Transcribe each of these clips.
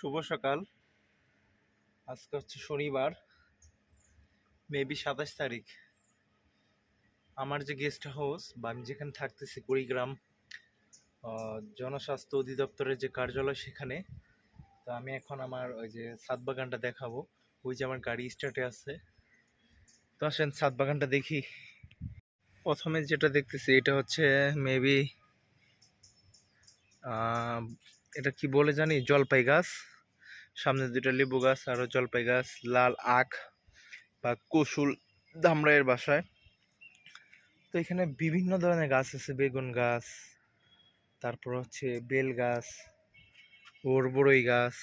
শুভ সকাল। আজকে হচ্ছে শনিবার, মেবি 27 তারিখ। আমার যে গেস্ট হাউস বা আমি যেখানে থাকতেছি কুড়িগ্রাম জনস্বাস্থ্য অধিদপ্তরের যে কার্যালয়, সেখানে। তো আমি এখন আমার ওই যে ছাদ বাগানটা দেখাবো। ওই যে আমার গাড়ি স্টার্টে আছে। তো আসেন ছাদ বাগানটা দেখি। প্রথমে যেটা দেখতেছি এটা হচ্ছে মেবি এটা কি বলে জানি, জলপাই গাছ। সামনে দুটো লেবু গাছ, আরও জলপাই গাছ, লাল আখ বা কুসুল ধামরাইয়ের বাসায়। তো এখানে বিভিন্ন ধরনের গাছ আছে, বেগুন গাছ, তারপর হচ্ছে বেল গাছ, বড়ই গাছ,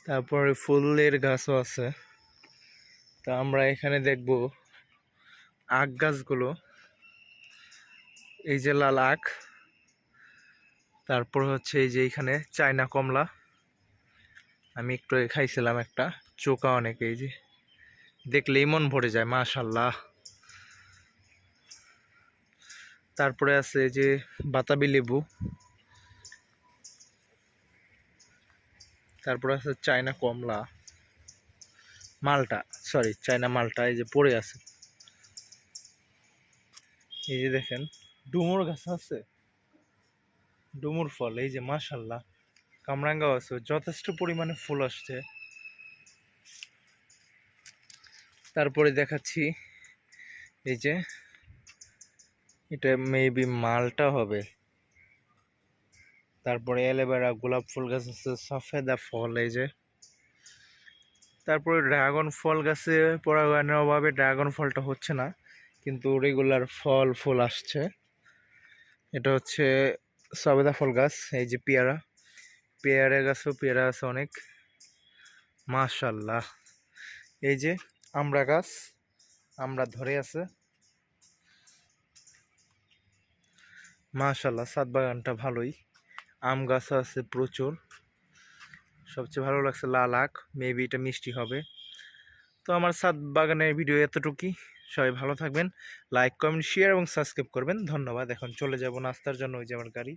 তারপরে ফুলের গাছও আছে। তা আমরা এখানে দেখব আখ গাছগুলো। এই যে লাল আখ, তারপর হচ্ছে এই যে এখানে চায়না কমলা। আমি একটু খাইছিলাম একটা, চোকা অনেক, এই যে দেখলেই মন ভরে যায়, মাশাল্লাহ। তারপরে আছে যে বাতাবি লেবু, তারপরে আছে চায়না কমলা, মালটা, সরি চায়না মালটা, এই যে পড়ে আছে। এই যে দেখেন ডুমুর গাছ আছে, ডুমুর ফল, এই যে মাশাল্লাহ। কামরাঙ্গাও আছে, যথেষ্ট পরিমাণে ফুল আসছে। তারপরে দেখাচ্ছি এই যে এটা মেবি মালটা হবে। তারপরে অ্যালোভেরা, গোলাপ ফুল গাছ আছে, সফেদা ফল, এই যে। তারপরে ড্রাগন ফল গাছে পরাগায়নের অভাবে ড্রাগন ফলটা হচ্ছে না, কিন্তু রেগুলার ফুল আসছে। এটা হচ্ছে সবেদা ফল গাছ। এই যে পেয়ারা গাছও পেয়ারা আছে অনেক, মাশাল্লাহ। এই যে আমড়া গাছ, আমড়া ধরে আছে, মাশাল্লাহ। ছাদ বাগানটা ভালোই, আম গাছ আছে প্রচুর। সবচেয়ে ভালো লাগছে লাল আখ, মেবি এটা মিষ্টি হবে। তো আমার ছাদ বাগানের ভিডিও এতটুকুই। সবাই ভালো থাকবেন, লাইক কমেন্ট শেয়ার এবং সাবস্ক্রাইব করবেন। ধন্যবাদ। এখন চলে যাব নাস্তার জন্য, ওই যে আমার গাড়ি।